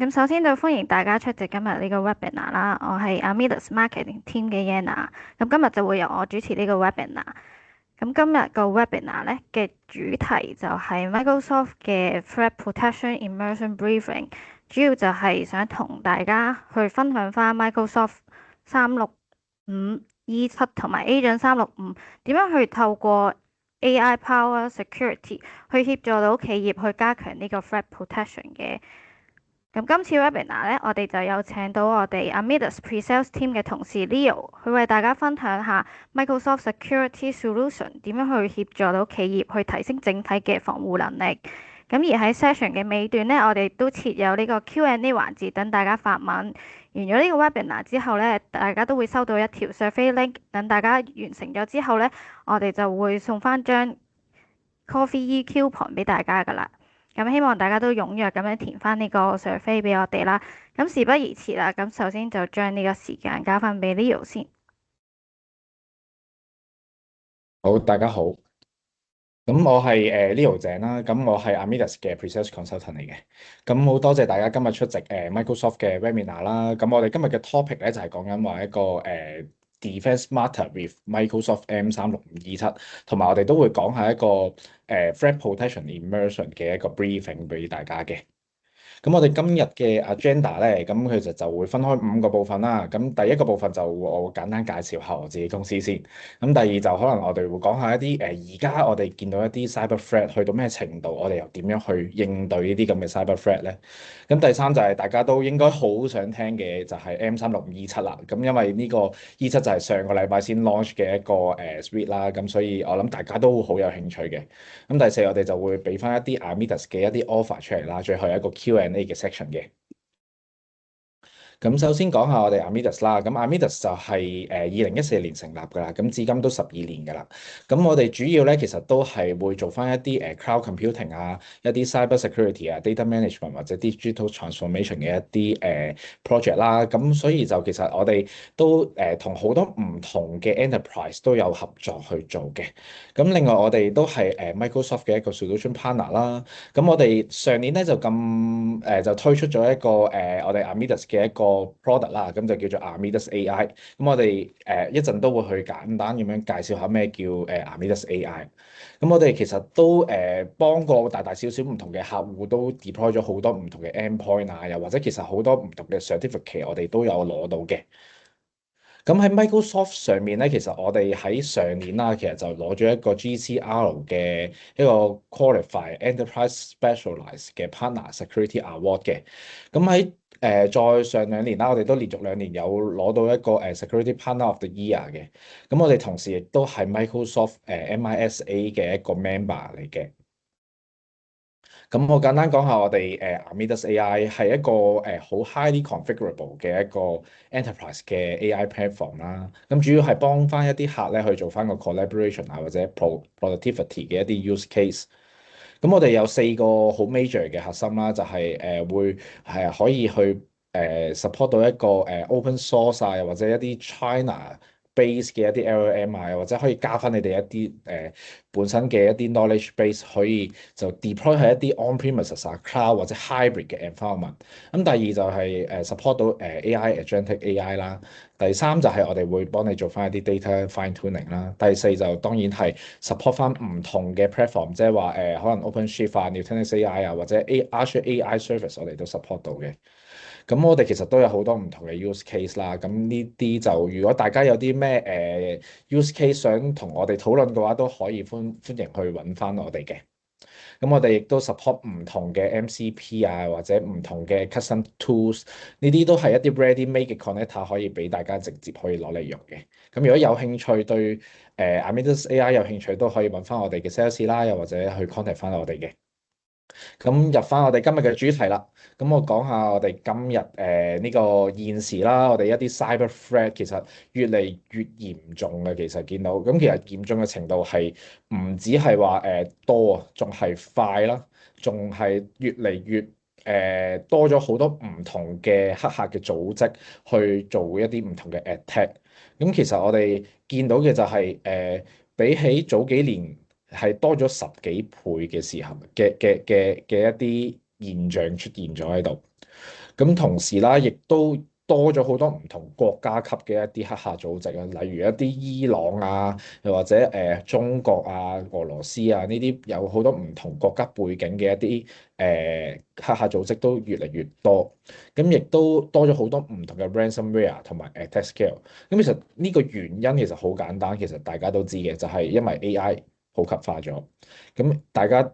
咁首先就歡迎大家出席今日呢個 webinar 啦，我係 Amidas Marketing Team 嘅 Yana，咁今日就會由我主持呢個 webinar。咁今日個 webinar 咧嘅主題就係 Microsoft 嘅 Threat Protection Immersion Briefing，主要就係想同大家去分享翻 Microsoft 365 E7同埋 Agent 365點樣去透過 AI Power Security 去協助到企業去加強呢個 Threat Protection 嘅。咁今次 webinar 咧，我哋就有請到我哋 Amidas Pre-sales Team 嘅同事 Leo，佢為大家分享下 Microsoft Security Solution 點樣去協助到企業去提升整體嘅防護能力。咁而喺 session 嘅尾段咧，我哋都設有呢個 Q&A 環節，等大家發問。完咗呢個 webinar 之後咧，大家都會收到一條 survey link，等大家完成咗之後咧，我哋就會送翻張 Coffee coupon 俾大家噶啦。咁希望大家都踴躍咁樣填翻呢個 survey 俾我哋啦。咁事不宜遲啦，咁首先就將呢個時間交翻俾 Leo 先。好，大家好。咁我係Leo 鄭啦，咁我係 Amidas 嘅 Pre-sales Consultant 嚟嘅。咁好多謝大家今日出席Microsoft 嘅 Webinar 啦。咁我哋今日嘅 topic 咧就係講緊話一個Defense Smarter with Microsoft M365 E7，同埋我哋都會講下一個Threat Protection Immersion 嘅一個 briefing 俾大家嘅。咁我哋今日嘅 agenda 咧，咁佢就會分開5個部分啦。咁第一個部分就我簡單介紹下我自己公司先。咁第二就可能我哋會講下一啲而家我哋見到一啲 cyber threat 去到咩程度，我哋又點樣去應對呢啲咁嘅 cyber threat 咧？咁第三就係大家都應該好想聽嘅就係 M365 E7啦。咁因為呢個 E7就係上個禮拜先 launch 嘅一個suite啦，咁所以我諗大家都好有興趣嘅。咁第四我哋就會俾翻一啲 Amidas 嘅一啲 offer 出嚟啦，最後有一個 Q&A 嘅 section 嘅。咁首先講下我哋 Amidas 啦，咁 Amidas 就係2014年成立㗎啦，咁至今都12年㗎啦。咁我哋主要咧其實都係會做翻一啲cloud computing 啊，一啲 cyber security 啊、data management 或者 digital transformation 嘅一啲project 啦。咁所以就其實我哋都同好多唔同嘅 enterprise 都有合作去做嘅。咁另外我哋都係Microsoft 嘅一個 solution partner 啦。咁我哋上年咧就推出咗一個我哋 Amidas 嘅一個 product 啦，咁就叫做 Amidas AI。咁我哋一陣都會去簡單咁樣介紹下咩叫Amidas AI。咁我哋其實都幫過大大小小唔同嘅客戶都 deploy 咗好多唔同嘅 endpoint 啊，又或者其實好多唔同嘅 certificate 我哋都有攞到嘅。咁喺 Microsoft 上面咧，其實我哋喺上年啦，其實就攞咗一個 GCR 嘅一個 Qualified Enterprise Specialized 嘅 Partner Security Award 嘅。咁喺再上2年啦，我哋都連續2年有攞到一個Security Partner of the Year 嘅。咁我哋同時亦都係 Microsoft MISA 嘅一個 member 嚟嘅。咁我簡單講下我哋Amidas AI 係一個好 highly configurable 嘅一個 enterprise 嘅 AI platform 啦。咁主要係幫翻一啲客咧去做翻個 collaboration 啊或者 productivity 嘅一啲 use case。咁我哋有4個好 major 嘅核心啦，就係會係可以去support 到一個open source 啊，又或者一啲 China base 嘅一啲 LLM 啊，又或者可以加翻你哋一啲本身嘅一啲 knowledge base，可以就 deploy 喺一啲 on-premises 啊、cloud 或者 hybrid 嘅 environment。咁第二就係support 到AI agentic AI 啦。第三就係我哋會幫你做翻一啲 data fine tuning 啦。第四就當然係 support 翻唔同嘅 platform，即係話可能 OpenShift 啊、Nutanix AI 啊或者 Azure AI Service 我哋都 support 到嘅。咁我哋其實都有好多唔同嘅 use case 啦。咁呢啲就如果大家有啲咩use case 想同我哋討論嘅話，都可以歡迎去揾翻我哋嘅。咁我哋亦都 support 唔同嘅 MCP 啊，或者唔同嘅 custom tools，呢啲都係一啲 ready-made 嘅 connector，可以俾大家直接可以攞嚟用嘅。咁如果有興趣對Amidas AI 有興趣，都可以揾翻我哋嘅 sales 啦，又或者去 contact 翻我哋嘅。咁入翻我哋今日嘅主題啦，咁我講下我哋今日呢個現時啦，我哋一啲 cyber threat 其實越嚟越嚴重嘅，其實見到，咁其實嚴重嘅程度係唔止係話多啊，仲係快啦，仲係越嚟越多咗好多唔同嘅黑客嘅組織去做一啲唔同嘅 attack。咁其實我哋見到嘅就係比起早幾年，係多咗10幾倍嘅時候嘅一啲現象出現咗喺度。咁同時啦，亦都多咗好多唔同國家級嘅一啲黑客組織啊，例如一啲伊朗啊，又或者中國啊、俄羅斯啊呢啲有好多唔同國家背景嘅一啲黑客組織都越嚟越多，咁亦都多咗好多唔同嘅 ransomware 同埋 attack scale。咁其實呢個原因其實好簡單，其實大家都知嘅，就係因為 AI 普及化咗，咁大家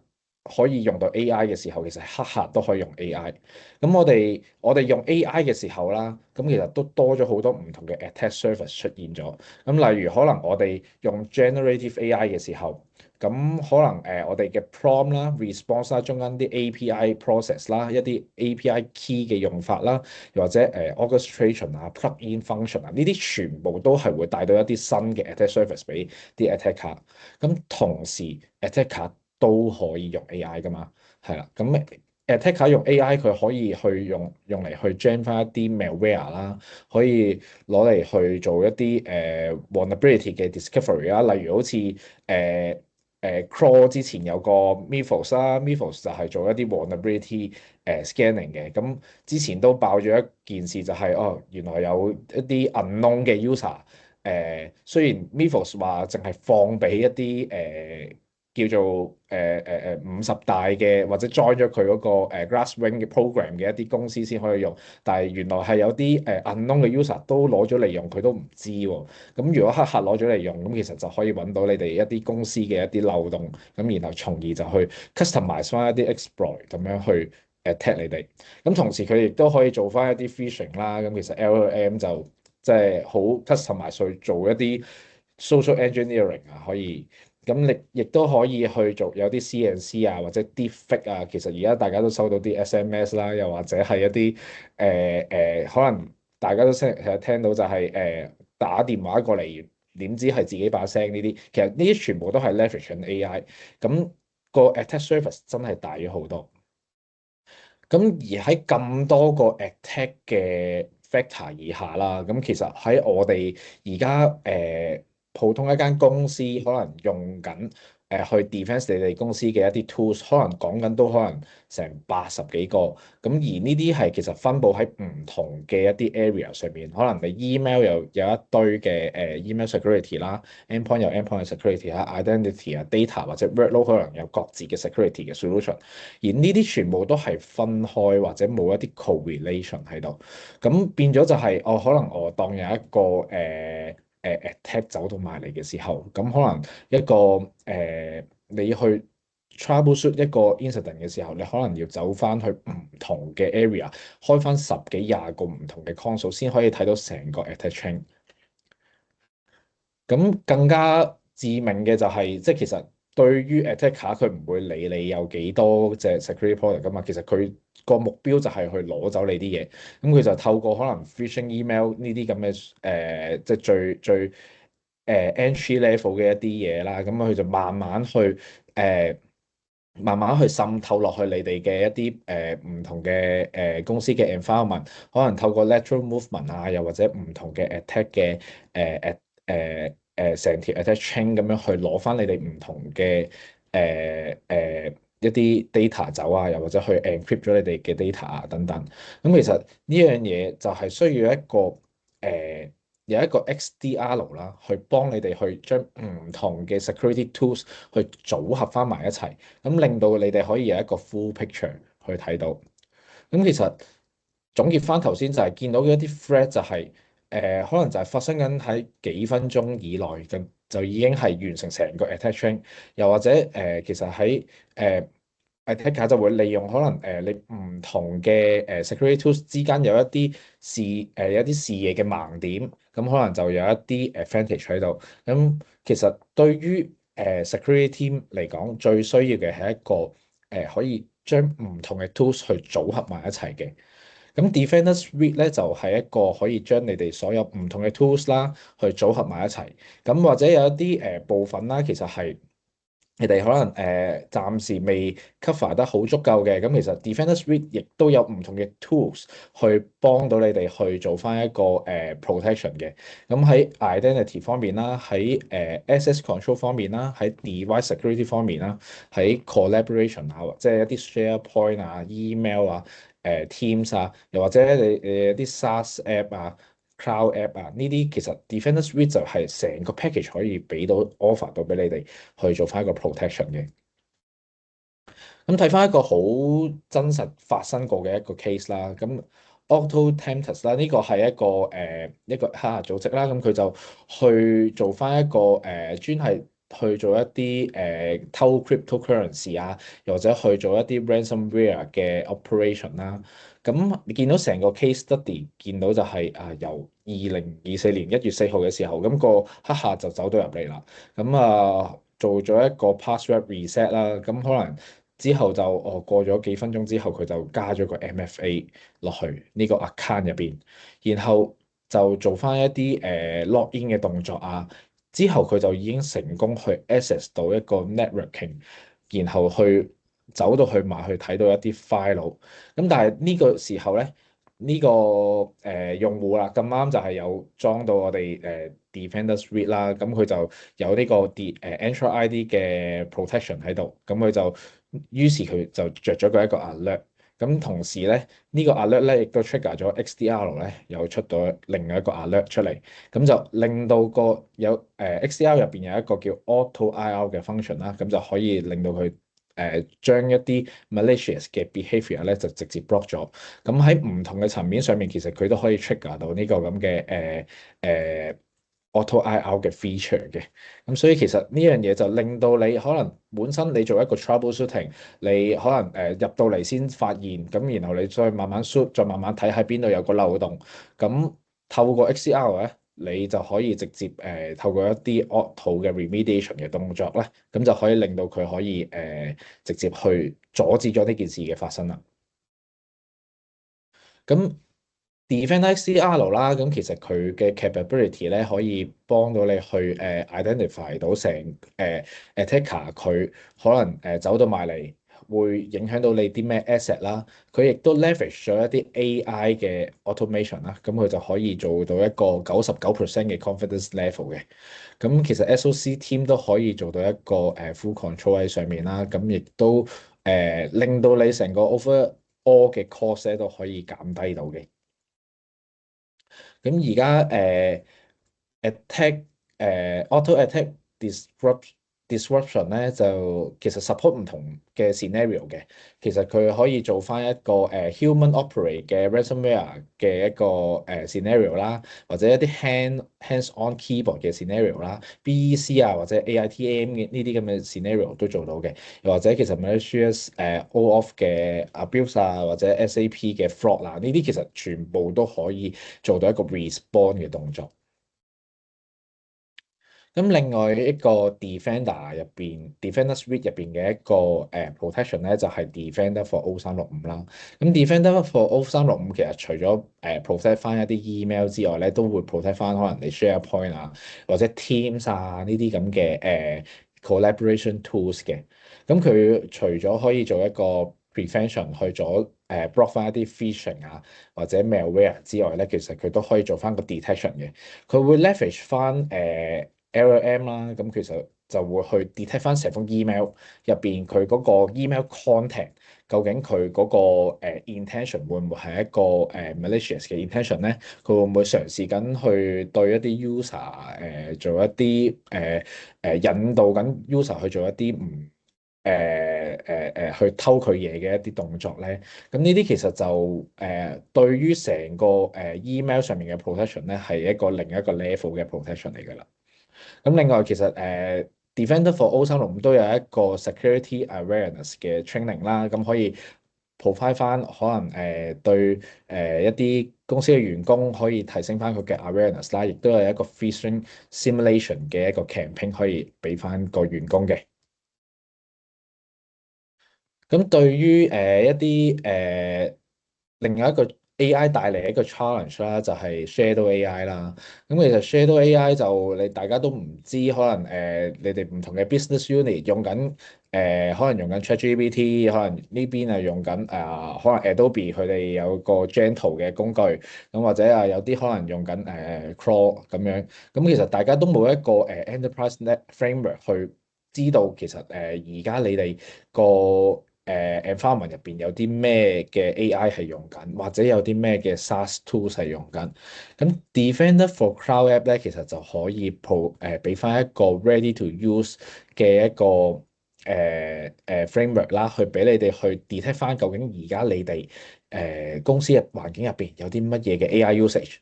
可以用到 AI 嘅時候，其實黑客都可以用 AI。咁我哋用 AI 嘅時候啦，咁其實都多咗好多唔同嘅 attack surface 出現咗。咁例如可能我哋用 generative AI 嘅時候，咁可能我哋嘅 prompt 啦、response 啦，中間啲 API process 啦、一啲 API key 嘅用法啦，又或者orchestration 啊、plug-in function 啊，呢啲全部都係會帶到一啲新嘅 attack surface 俾啲 attacker。咁同時 attacker 都可以用 AI 噶嘛，係啦。咁 attacker 用 AI 佢可以去用嚟去 gen 翻一啲 malware 啦，可以攞嚟去做一啲vulnerability 嘅 discovery 啦，例如好似Crawl 之前有個 Mythos 啦，Mythos 就係做一啲 vulnerability scanning 嘅。咁之前都爆咗一件事，就係哦原來有一啲 unknown 嘅 user。雖然 Mythos 話淨係放俾一啲叫做50大嘅或者 join 咗佢嗰個Glasswing 嘅 program 嘅一啲公司先可以用，但係原來係有啲unknown 嘅 user 都攞咗嚟用，佢都唔知喎。咁如果黑客攞咗嚟用，咁其實就可以揾到你哋一啲公司嘅一啲漏洞，咁然後從而就去 customize 翻一啲 exploit 咁樣去attack 你哋。咁同時佢亦都可以做翻一啲 phishing 啦。咁其實 LLM 就即係好 customize 去做一啲 social engineering 啊，可以。咁你亦都可以去做有啲 CNC 啊，或者 deepfake 啊。其實而家大家都收到啲 SMS 啦，又或者係一啲可能大家都成日聽到就係打電話過嚟，點知係自己把聲呢啲。其實呢啲全部都係 leverage 緊 AI。咁個 attack surface 真係大咗好多。咁而喺咁多個 attack 嘅 factor 以下啦，咁其實喺我哋而家普通一間公司可能用緊去 defense 你哋公司嘅一啲 tools，可能講緊都可能成80幾個。咁而呢啲係其實分佈喺唔同嘅一啲 area 上面，可能你 email 又有一堆嘅email security 啦，endpoint 有 endpoint 嘅 security 啦，identity 啊 data 或者 workload 可能有各自嘅 security 嘅 solution。而呢啲全部都係分開或者冇一啲 correlation 喺度。咁變咗就係可能我當有一個attack 走到埋嚟嘅時候，咁可能一個你去 troubleshoot 一個 incident 嘅時候，你可能要走翻去唔同嘅 area，開翻10幾20個唔同嘅 console 先可以睇到成個 attack chain。咁更加致命嘅就係、即係其實對於 attacker 佢唔會理你有幾多隻 security product 噶嘛，其實佢個目標就係去攞走你啲嘢。咁佢就透過可能 phishing email 呢啲咁嘅即係最entry level 嘅一啲嘢啦，咁佢就慢慢去滲透落去你哋嘅一啲唔同嘅公司嘅 environment，可能透過 lateral movement 啊，又或者唔同嘅 attack 嘅成條 attack chain 咁樣去攞翻你哋唔同嘅一啲 data 走啊，又或者去 encrypt 咗你哋嘅 data 啊等等。咁其實呢樣嘢就係需要有一個 XDR 啦，去幫你哋去將唔同嘅 security tools 去組合翻埋一齊，咁令到你哋可以有一個 full picture 去睇到。咁其實總結翻頭先就係見到嘅一啲 threat 就係可能就係發生緊喺幾分鐘以內就已經係完成成個 attack chain，又或者其實喺attacker 就會利用可能你唔同嘅security tools 之間有一啲有一啲視野嘅盲點，咁可能就有一啲 advantage 喺度。咁其實對於security team 嚟講，最需要嘅係一個可以將唔同嘅 tools 去組合埋一齊嘅。咁 Defender Suite 咧就係一個可以將你哋所有唔同嘅 tools 啦去組合埋一齊。咁或者有一啲部分啦，其實係你哋可能暫時未 cover 得好足夠嘅。咁其實 Defender Suite 亦都有唔同嘅 tools 去幫到你哋去做翻一個protection 嘅。咁喺 identity 方面啦，喺access control 方面啦，喺 device security 方面啦，喺 collaboration 啊，即係一啲 SharePoint 啊、email 啊。Teams 啊，又或者你有啲 SaaS app 啊、Cloud app 啊，呢啲其實 Defender Suite 就係成個 package 可以俾到 offer 到俾你哋去做翻一個 protection 嘅。咁睇翻一個好真實發生過嘅一個 case 啦，咁 Auto Tempest 啦，呢個係一個黑客組織啦，咁佢就去做翻一個專係去做一啲偷 cryptocurrency 啊，又或者去做一啲 ransomware 嘅 operation 啦。咁你見到成個 case study，見到就係由2024年1月4號嘅時候，咁個黑客就走到入嚟啦。咁做咗一個 password reset 啦，咁可能之後就過咗幾分鐘之後，佢就加咗個 MFA 落去呢個 account 入邊，然後就做翻一啲login 嘅動作啊，之後佢就已經成功去 access 到一個 networking，然後走到去埋去睇到一啲 file，咁但係呢個時候咧。呢個用戶啦，咁啱就係有裝到我哋Defender Suite 啦，咁佢就有呢個Entra ID 嘅 protection 喺度，咁於是佢就着咗一個 alert，咁同時咧呢個 alert 咧亦都 trigger 咗 XDR 咧又出到另外一個 alert 出嚟，咁就令到XDR 入邊有一個叫 Auto IR 嘅 function 啦，咁就可以令到佢將一啲 malicious 嘅 behavior 咧就直接 block 咗。咁喺唔同嘅層面上面，其實佢都可以 trigger 到呢個咁嘅auto IR 嘅 feature 嘅。咁所以其實呢樣嘢就令到你可能本身你做一個 troubleshooting，你可能入到嚟先發現，咁然後你再慢慢 shoot，再慢慢睇喺邊度有個漏洞。咁透過 XDR 咧，你就可以直接透過一啲 auto 嘅 remediation 嘅動作咧，咁就可以令到佢可以直接去阻止咗呢件事嘅發生啦。咁 Defender XDR 啦，咁其實佢嘅 capability 咧，可以幫到你去identify 到成attacker 佢可能走到埋嚟，會影響到你啲咩 asset 啦。佢亦都 leverage 咗一啲 AI 嘅 automation 啦，咁佢就可以做到一個99% 嘅 confidence level 嘅。咁其實 SOC team 都可以做到一個full control 喺上面啦，咁亦都令到你成個 overall 嘅 cost 咧都可以減低到嘅。咁而家attack auto attack disruption 咧就其實 support 唔同嘅 scenario 嘅，其實佢可以做翻一個human operate 嘅 ransomware 嘅一個scenario 啦，或者一啲hands-on keyboard 嘅 scenario 啦，BEC 啊或者 AITM 嘅呢啲咁嘅 scenario 都做到嘅，又或者其實 malicious OAuth 嘅 abuse 啊或者 SAP 嘅 fraud 啊，呢啲其實全部都可以做到一個 respawn 嘅動作。咁另外一個 Defender Suite 入邊嘅一個protection 咧，就係 Defender for O365啦。咁 Defender for O365其實除咗protect 翻一啲 email 之外咧，都會 protect 翻可能你 SharePoint 啊或者 Teams 啊呢啲咁嘅collaboration tools 嘅。咁佢除咗可以做一個 prevention 去咗block 翻一啲 phishing 啊或者 malware 之外咧，其實佢都可以做翻個 detection 嘅。佢會 leverage 翻LLM 啦，咁其實就會去 detect 翻成封 email 入邊佢嗰個 email content，究竟佢嗰個intention 會唔會係一個malicious 嘅 intention 咧？佢會唔會嘗試緊去對一啲 user 做一啲引導緊 user 去做一啲唔去偷佢嘢嘅一啲動作咧？咁呢啲其實就對於成個email 上面嘅 protection 咧係一個另一個 level 嘅 protection 嚟㗎啦。咁另外其實Defender for O365都有一個 security awareness 嘅 training 啦，咁可以 provide 翻可能對一啲公司嘅員工可以提升翻佢嘅 awareness 啦，亦都有一個 phishing simulation 嘅一個 campaign 可以俾翻個員工嘅。咁對於一啲另外一個 AI 帶嚟一個 challenge 啦，就係 Shadow AI 啦。咁其實 Shadow AI 就你大家都唔知，可能你哋唔同嘅 business unit 用緊可能用緊 ChatGPT，可能呢邊係用緊可能 Adobe 佢哋有個 Gentle 嘅工具，咁或者有啲可能用緊Claude 咁樣。咁其實大家都冇一個Enterprise Net Framework 去知道其實而家你哋個 environment 入邊有啲咩嘅 AI 係用緊，或者有啲咩嘅 SaaS tools 係用緊。咁 Defender for Cloud App 咧，其實就可以俾翻一個 ready to use 嘅一個framework 啦，去俾你哋去 detect 翻究竟而家你哋公司嘅環境入邊有啲乜嘢嘅 AI usage。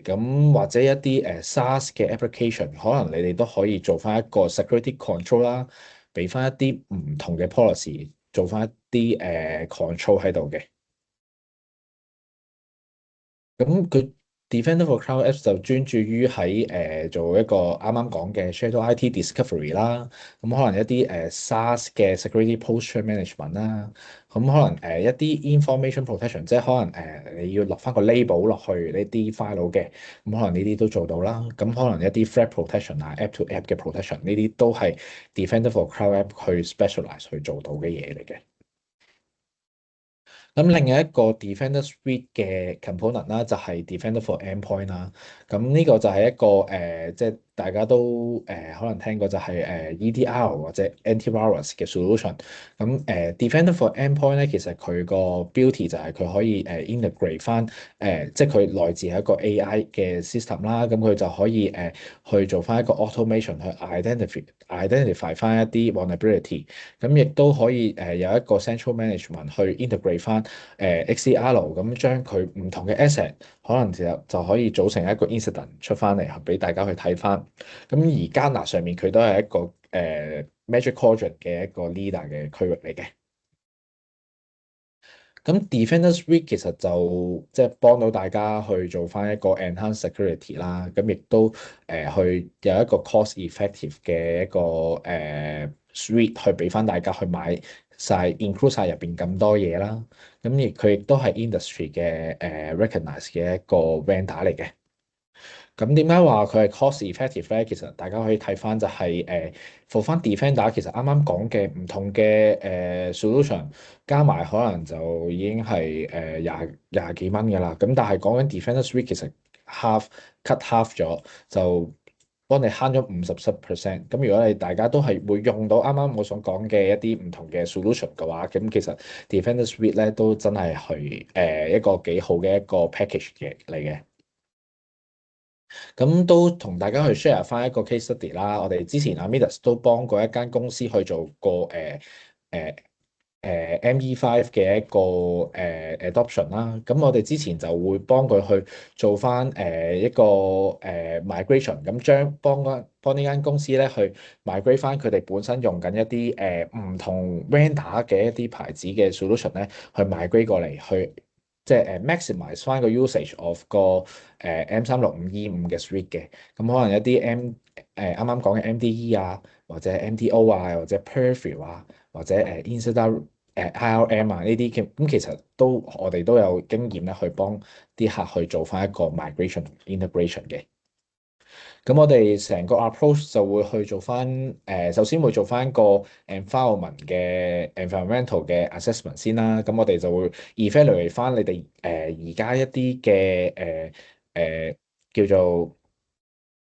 咁或者一啲SaaS 嘅 application，可能你哋都可以做翻一個 security control 啦，俾翻一啲唔同嘅 policy，做翻一啲control 喺度嘅。咁佢 Defender for Cloud Apps 就專注於喺做一個啱啱講嘅 Shadow IT Discovery 啦，咁可能一啲SaaS 嘅 Security Posture Management 啦，咁可能一啲 Information Protection，即係可能你要落翻個 label 落去呢啲 file 嘅，咁可能呢啲都做到啦。咁可能一啲 Threat Protection 啊、App to App 嘅 Protection 呢啲都係 Defender for Cloud App 去 specialize 去做到嘅嘢嚟嘅。咁另外一個 Defender Suite 嘅 component 啦，就係 Defender for Endpoint 啦。咁呢個就係一個即係大家都可能聽過就係EDR 或者 Antivirus 嘅 solution。咁Defender for Endpoint 咧，其實佢個標題就係佢可以integrate 翻即係佢來自係一個 AI 嘅 system 啦。咁佢就可以去做翻一個 automation 去 identify 翻一啲 vulnerability。咁亦都可以有一個 central management 去 integrate 翻XDR，咁將佢唔同嘅 asset 可能就可以組成一個 incident 出翻嚟，俾大家去睇翻。咁而 Gartner 上面佢都係一個Magic Quadrant 嘅一個 leader 嘅區域嚟嘅。咁 Defender Suite 其實就即係幫到大家去做翻一個 enhanced security 啦，咁亦都去有一個 cost effective 嘅一個suite 去俾翻大家去買晒 include 晒入邊咁多嘢啦。咁佢亦都係 industry 嘅recognize 嘅一個 vendor 嚟嘅。咁點解話佢係 cost effective 咧？其實大家可以睇翻就係for 翻 Defender，其實啱啱講嘅唔同嘅solution 加埋可能就已經係廿幾蚊㗎啦。咁但係講緊 Defender Suite 其實 cut half 咗，就幫你慳咗50%。咁如果你大家都係會用到啱啱我所講嘅一啲唔同嘅 solution 嘅話，咁其實 Defender Suite 咧都真係係一個幾好嘅一個 package 嘅嚟嘅。咁都同大家去 share 翻一個 case study 啦。我哋之前 Armidas 都幫過一間公司去做過ME5 嘅一個adoption 啦。咁我哋之前就會幫佢去做翻一個migration，咁幫呢間公司咧去 migrate 翻佢哋本身用緊一啲唔同 vendor 嘅一啲牌子嘅 solution 咧，去 migrate 過嚟去。即係maximize 翻個 usage of 個M365E5嘅 suite 嘅。咁可能一啲啱啱講嘅 MDE 啊，或者 MDO 啊，或者 Purview 啊，或者Incident IRM 啊呢啲咁其實我哋都有經驗咧，去幫啲客去做翻一個 migration integration 嘅。咁我哋成個 approach 就會去做翻首先會做翻一個 environmental 嘅 assessment 先啦。咁我哋就會 evaluate 翻你哋而家一啲嘅叫做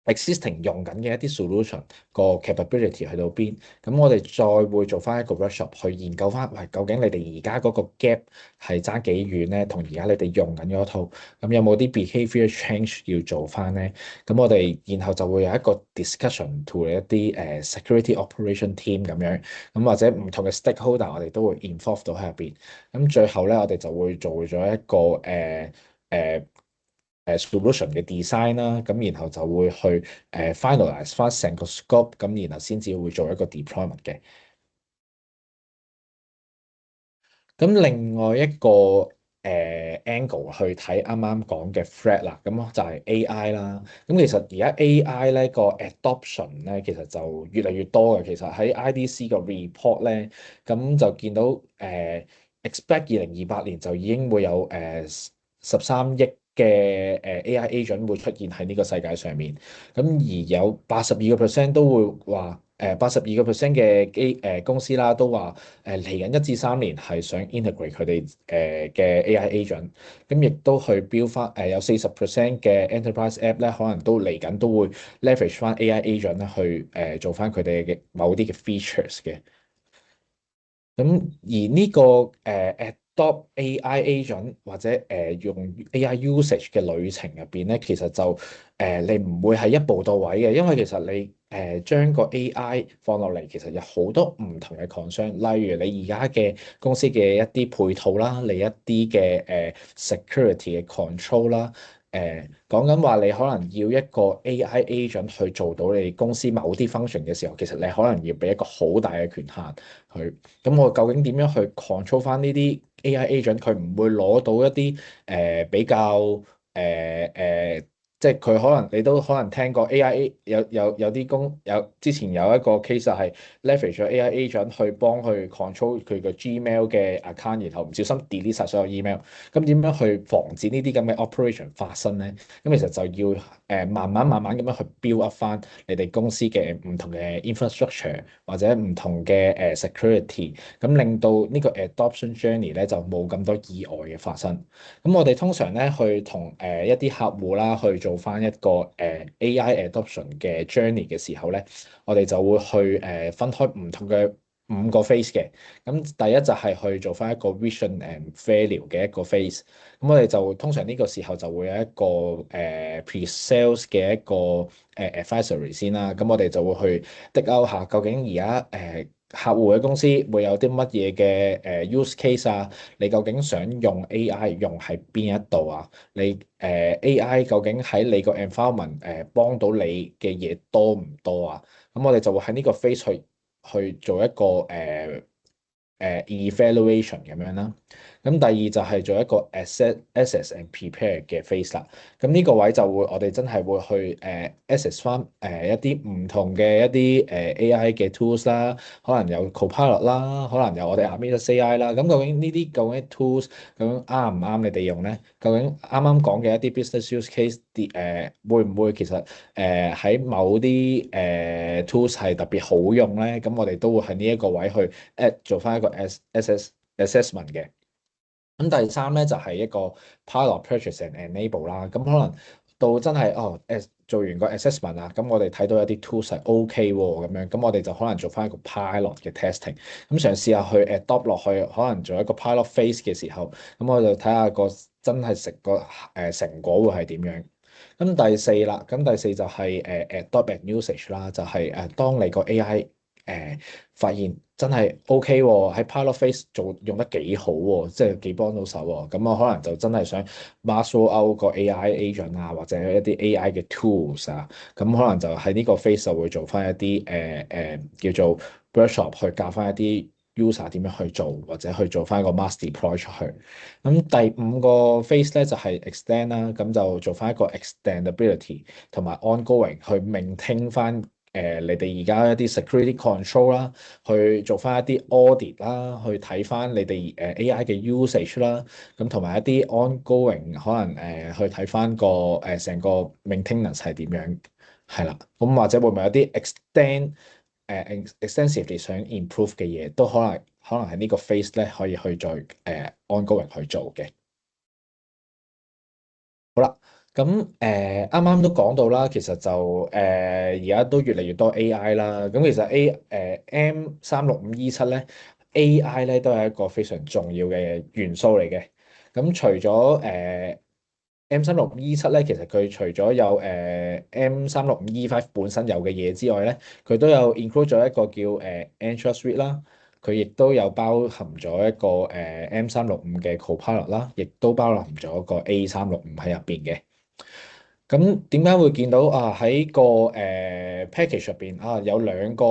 existing 用緊嘅一啲 solution 個 capability 去到邊。咁我哋再會做翻一個 workshop 去研究翻，喂，究竟你哋而家嗰個 gap 係爭幾遠咧？同而家你哋用緊嗰套，咁有冇啲 behavior change 要做翻咧？咁我哋然後就會有一個 discussion to 一啲security operation team 咁樣，咁或者唔同嘅 stakeholder 我哋都會 involve 到喺入邊。咁最後咧，我哋就會做咗一個solution 嘅 design 啦，咁然後就會去finalize 翻成個 scope，咁然後先至會做一個 deployment 嘅。咁另外一個angle 去睇啱啱講嘅 threat 啦，咁就係 AI 啦。咁其實而家 AI 咧個 adoption 咧，其實就越嚟越多嘅。其實喺 IDC 個 report 咧，咁就見到expect 2028年就已經會有13億嘅AI agent 會出現喺呢個世界上面。咁而有82%都會話。82%嘅公司啦，都話嚟緊1至3年係想 integrate 佢哋嘅 AI agent，咁亦都去標翻有40%嘅 enterprise app 咧，可能都嚟緊都會 leverage 翻 AI agent 咧去做翻佢哋嘅某啲嘅 features 嘅。咁而呢個Adopt AI agent 或者用 AI usage 嘅旅程入邊咧，其實就你唔會係一步到位嘅，因為其實你將個 AI 放落嚟，其實有好多唔同嘅 concern，例如你而家嘅公司嘅一啲配套啦，你一啲嘅security 嘅 control 啦。講緊話，你可能要一個 AI agent 去做到你公司某啲 function 嘅時候，其實你可能要俾一個好大嘅權限佢。咁我究竟點樣去 control 翻呢啲 AI agent？佢唔會攞到一啲比較即係佢可能你都可能聽過 AI 有啲之前有一個 case 就係 leverage 咗 AI agent 去幫佢 control 佢個 Gmail 嘅 account，然後唔小心 delete 晒所有 email。咁點樣去防止呢啲咁嘅 operation 發生咧？咁其實就要慢慢咁樣去 build up 翻你哋公司嘅唔同嘅 infrastructure 或者唔同嘅security，咁令到呢個 adoption journey 咧就冇咁多意外嘅發生。咁我哋通常咧去同一啲客戶啦去做翻一個AI adoption 嘅 journey 嘅時候咧，我哋就會去分開唔同嘅5個 phase 嘅。咁第一就係去做翻一個 vision and value 嘅一個 phase。咁我哋就通常呢個時候就會有一個pre-sales 嘅一個advisory 先啦。咁我哋就會去 dig out 下究竟而家客戶嘅公司會有啲乜嘢嘅use case 啊？你究竟想用 AI 用喺邊一度啊？你AI 究竟喺你個 environment 幫到你嘅嘢多唔多啊？咁我哋就會喺呢個 phase 去做一個evaluation 咁樣啦。咁第二就係做一個 assess and prepare 嘅 phase 啦。咁呢個位就會我哋真係會去assess 翻一啲唔同嘅一啲AI 嘅 tools 啦，可能有 Copilot 啦，可能有我哋 Amadeus AI 啦。咁究竟 tools 究竟啱唔啱你哋用咧？究竟啱啱講嘅一啲 business use case 啲會唔會其實喺某啲tools 係特別好用咧？咁我哋都會喺呢一個位去做翻一個 assessment 嘅。咁第三咧就係一個 pilot purchase and enable 啦。咁可能到真係做完個 assessment 啦，咁我哋睇到一啲 tools 係 OK 喎咁樣，咁我哋就可能做翻一個 pilot 嘅 testing，咁嘗試下去 adopt 落去，可能做一個 pilot phase 嘅時候，咁我就睇下個真係食個成果會係點樣。咁第四啦，咁第四就係adopt and usage 啦，就係當你個 AI 發現真係 OK 喎，喺 pilot phase 做用得幾好喎，即係幾幫到手喎。咁我可能就真係想 master out 個 AI agent 啊，或者一啲 AI 嘅 tools 啊。咁可能就喺呢個 phase 就會做翻一啲叫做 workshop 去教翻一啲 user 點樣去做，或者去做翻一個 mass deploy 出去。咁第5個 phase 咧就係 extend 啦，咁就做翻一個 extendability 同埋 ongoing 去 maintain 翻。你哋而家一啲 security control 啦，去做翻一啲 audit 啦，去睇翻你哋AI 嘅 usage 啦，咁同埋一啲 ongoing 可能去睇翻個成個 maintenance 係點樣，係啦，咁或者會唔會有啲 extensively 想 improve 嘅嘢，都可能係呢個 phase 咧可以去再ongoing 去做嘅。好啦，咁啱啱都講到啦，其實就而家都越嚟越多 AI 啦。咁其實 M365E7咧，AI 咧都係一個非常重要嘅元素嚟嘅。咁除咗M365E7咧，其實佢除咗有M365E5 本身有嘅嘢之外咧，佢都有 include 咗一個叫Entra Suite 啦。佢亦都有包含咗一個M365嘅 Copilot 啦，亦都包含咗個 A365喺入邊嘅。咁點解會見到喺個package 入邊有兩個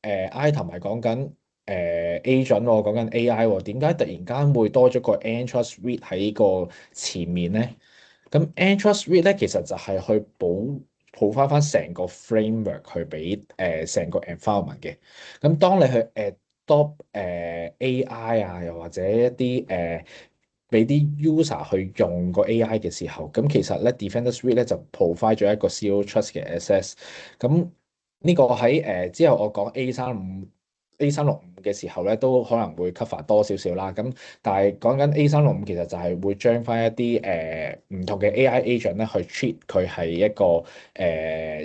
item 係講緊agent 喎，講緊 AI 喎？點解突然間會多咗個 Entra Suite 喺個前面咧？咁 Entra Suite 咧，其實就係去補翻成個 framework 去俾成個 environment 嘅。咁當你去 adopt AI 啊，又或者一啲俾啲 user 去用個 AI 嘅時候，咁其實咧 Defender Suite 咧就 provide 咗一個 Zero Trust 嘅 access。咁呢個喺之後我講 A365 嘅時候咧，都可能會 cover 多少少啦。咁但係講緊 A365其實就係會將翻一啲唔同嘅 AI agent 咧去 treat 佢係一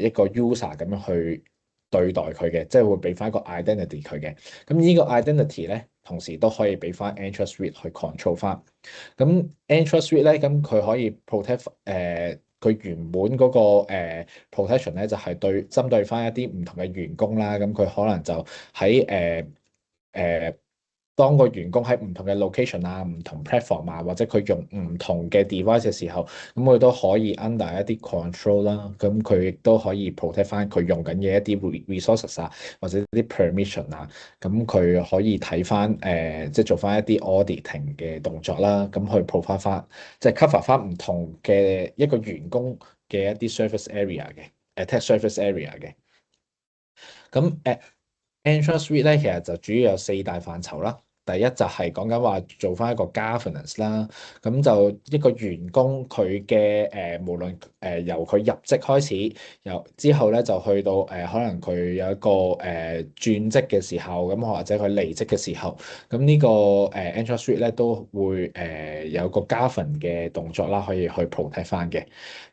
個 user 咁樣去對待佢嘅，即係會俾翻一個 identity 佢嘅。咁呢個 identity 咧同時都可以俾翻 Entra Suite 去 control 翻。咁 Entra Suite 咧，咁佢可以 protect 佢原本嗰個protection 咧，就係針對翻一啲唔同嘅員工啦。咁佢可能就喺當個員工喺唔同嘅 location 啊、唔同 platform 啊，或者佢用唔同嘅 device 嘅時候，咁佢都可以 under 一啲 control 啦。咁佢亦都可以 protect 翻佢用緊嘅一啲 resources 啊，或者啲 permission 啊。咁佢可以睇翻即係做翻一啲 auditing 嘅動作啦。咁去 provide 翻，即係 cover 翻唔同嘅一個員工嘅一啲 service area 嘅 attack service area 嘅。咁Entra Suite 咧，其實就主要有四大範疇啦。第一就係講緊話做翻一個 governance 啦，咁就一個員工佢嘅無論由佢入職開始，由之後咧就去到可能佢有一個轉職嘅時候，咁或者佢離職嘅時候，咁呢個Entra Suite 咧都會有個 govern 嘅動作啦，可以去 protect 翻嘅。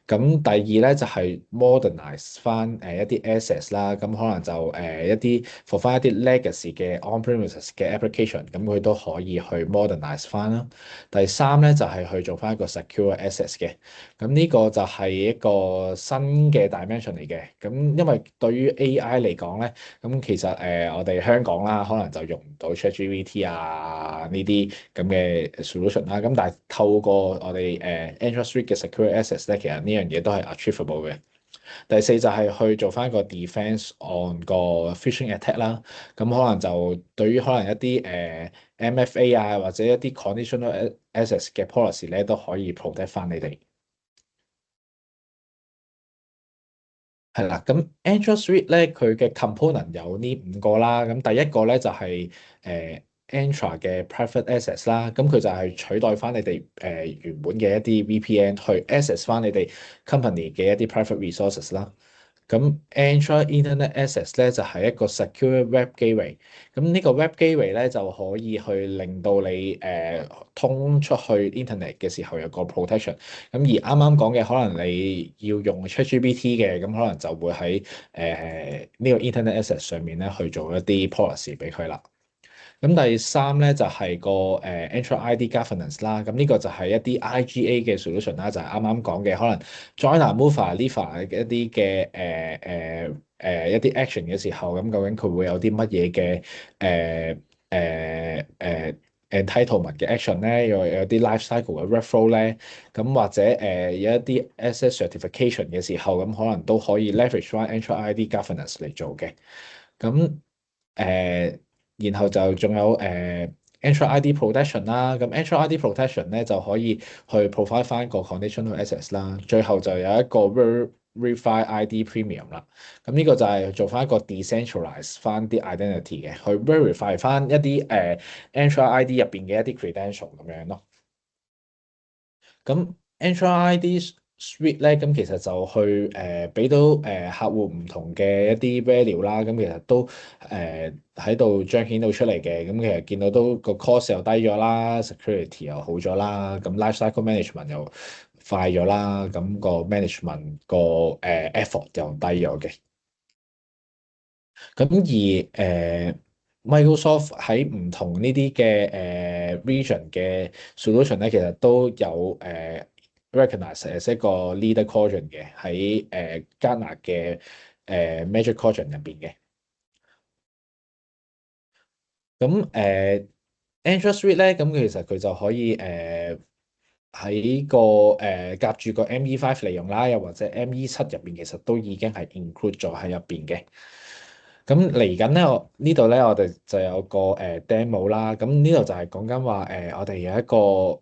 咁第二咧就係 modernize 翻一啲 assets 啦，咁可能就一啲 for 翻一啲 legacy 嘅 on-premises 嘅 application，咁佢都可以去 modernize 翻啦。第三咧就係去做翻一個 secure assets 嘅，咁呢個就係一個新嘅 dimension 嚟嘅。咁因為對於 AI 嚟講咧，咁其實我哋香港啦，可能就用唔到 ChatGPT 啊呢啲咁嘅 solution 啦。咁但係透過我哋Entra Suite 嘅 secure assets 咧，其實呢樣嘢都係 achievable 嘅。第四就係去做翻一個 defense on 個 phishing attack 啦。咁可能就對於可能一啲MFA 啊，或者一啲 conditional access 嘅 policy 咧，都可以 protect 翻你哋。係啦，咁 Entra Suite 咧，佢嘅 component 有呢五個啦。咁第一個咧就係Entra 嘅 private access 啦。咁佢就係取代翻你哋原本嘅一啲 VPN 去 access 翻你哋 company 嘅一啲 private resources 啦。咁 Entra Internet Access 咧就係一個 secure web gateway。咁呢個 web gateway 咧就可以去令到你通出去 Internet 嘅時候有個 protection。咁而啱啱講嘅可能你要用 ChatGPT 嘅，咁可能就會喺呢個 Internet Access 上面咧去做一啲 policy 俾佢啦。咁第三咧就係個Entra ID Governance 啦。咁呢個就係一啲 IGA 嘅 solution 啦，就係啱啱講嘅可能 Joiner、Mover、Leaver 嘅一啲嘅一啲 action 嘅時候，咁究竟佢會有啲乜嘢嘅entitlement 嘅 action 咧？有啲 life cycle 嘅 referral 咧？咁或者有一啲 asset certification 嘅時候，咁可能都可以 leverage 翻 Entra ID Governance 嚟做嘅。咁然後就仲有Entra ID Protection 啦。咁 Entra ID Protection 咧就可以去 provide 翻個 conditional access 啦。最後就有一個 Verify ID Premium 啦。咁呢個就係做翻一個 decentralize 翻啲 identity 嘅，去 verify 翻一啲Entra ID 入邊嘅一啲 credential 咁樣咯。咁 Entra ID Suite 咧，咁其實就去俾到客戶唔同嘅一啲 value 啦。咁其實都喺度彰顯到出嚟嘅。咁其實見到都個 cost 又低咗啦，security 又好咗啦，咁 lifecycle management 又快咗啦，咁個 management 個effort 又低咗嘅。咁而Microsoft 喺唔同呢啲嘅region 嘅 solution 咧，其實都有recognize as 一個 leader quadrant 嘅喺Gartner 嘅Magic Quadrant 入邊嘅。咁Entra Suite 咧，咁其實佢就可以喺個夾住個 ME5 嚟用啦，又或者 ME7入邊其實都已經係 include 咗喺入邊嘅。咁嚟緊咧，呢度咧，我哋就有個demo 啦。咁呢度就係講緊話我哋有一個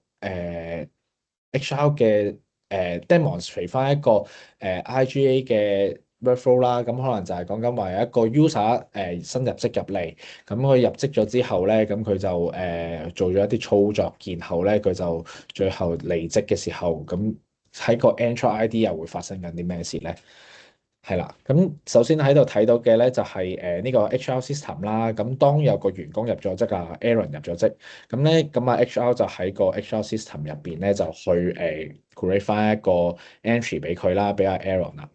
HR 嘅demonstrate 翻一個IGA 嘅 workflow 啦。咁可能就係講緊話有一個 user 新入職入嚟，咁佢入職咗之後咧，咁佢就做咗一啲操作，然後咧佢就最後離職嘅時候，咁喺個 Entra ID 又會發生緊啲咩事咧？係啦，咁首先喺度睇到嘅咧就係呢個 HR system 啦。咁當有個員工入咗職啊，Aaron 入咗職，咁咧咁啊 HR 就喺個 HR system 入邊咧就去create 翻一個 entry 俾佢啦，俾阿 Aaron 啦。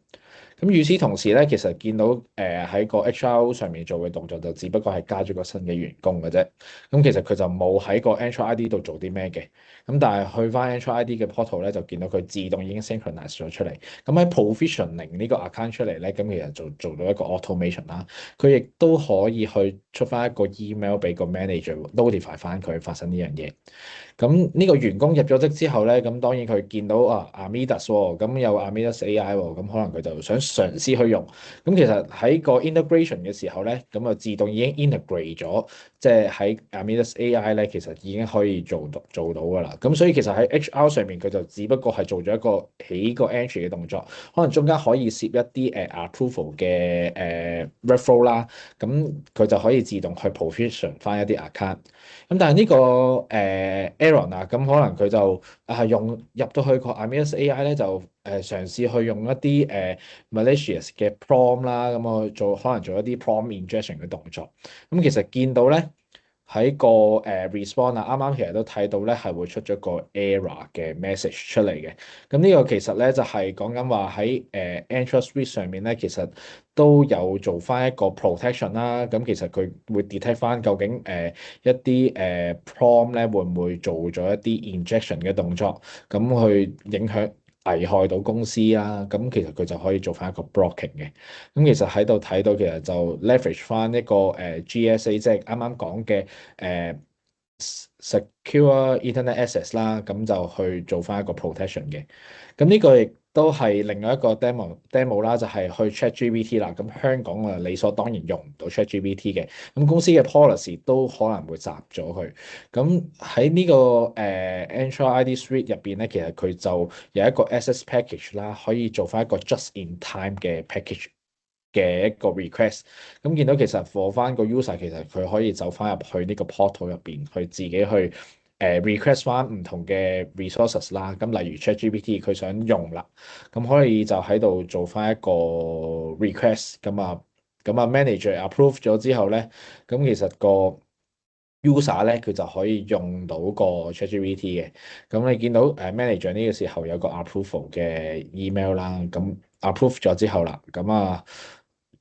咁與此同時咧，其實見到喺個 HR 上面做嘅動作就只不過係加咗個新嘅員工嘅啫。咁其實佢就冇喺個 Entra ID 度做啲咩嘅。咁但係去翻 Entra ID 嘅 portal 咧，就見到佢自動已經 synchronize 咗出嚟。咁喺 provisioning 呢個 account 出嚟咧，咁其實就做到一個 automation 啦。佢亦都可以去出翻一個 email 俾個 manager notify 翻佢發生呢樣嘢。咁呢個員工入咗職之後咧，咁當然佢見到Amadeus 喎，咁有 Amadeus AI 喎，咁可能佢就想嘗試去用。咁其實喺個 integration 嘅時候咧，咁就自動已經 integrate 咗，即係喺 Amadeus AI 咧，其實已經可以做到㗎啦。咁所以其實喺 HR 上面佢就只不過係做咗一個起個 entry 嘅動作，可能中間可以攝一啲approval 嘅referral啦，咁佢就可以自動去 provision 翻一啲 account。咁但係呢個Aaron 啊，咁可能佢就用入到去個 Amadeus AI 咧，就嘗試去用一啲malicious 嘅 prompt 啦，咁我可能做一啲 prompt injection 嘅動作。咁其實見到咧喺個response 啊，啱啱其實都睇到咧係會出咗個 error 嘅 message 出嚟嘅。咁呢個其實咧就係講緊話喺Entra Suite 上面咧，其實都有做翻一個 protection 啦。咁其實佢會 detect 翻究竟一啲prompt 咧會唔會做咗一啲 injection 嘅動作，咁去影響危害到公司啦。咁其實佢就可以做翻一個 blocking 嘅。咁其實喺度睇到其實就 leverage 翻一個GSA，即係啱啱講嘅secure internet access 啦，咁就去做翻一個 protection 嘅。咁呢個亦都係另外一個 demo 啦，就係去 ChatGPT 啦。咁香港啊理所當然用唔到 ChatGPT 嘅，咁公司嘅 policy 都可能會閘咗佢。咁喺呢個Entra ID Suite 入邊咧，其實佢就有一個 access package 啦，可以做翻一個 just in time 嘅 package 嘅一個 request。咁見到其實 for 翻個 user，其實佢可以走翻入去呢個 portal 入邊，去自己去request 翻唔同嘅 resources 啦。咁例如 ChatGPT 佢想用啦，咁可以就喺度做翻一個 request。咁啊 manager approve 咗之後咧，咁其實個 user 咧佢就可以用到個 ChatGPT 嘅。咁你見到manager 呢個時候有個 approval 嘅 email 啦，咁 approve 咗之後啦，咁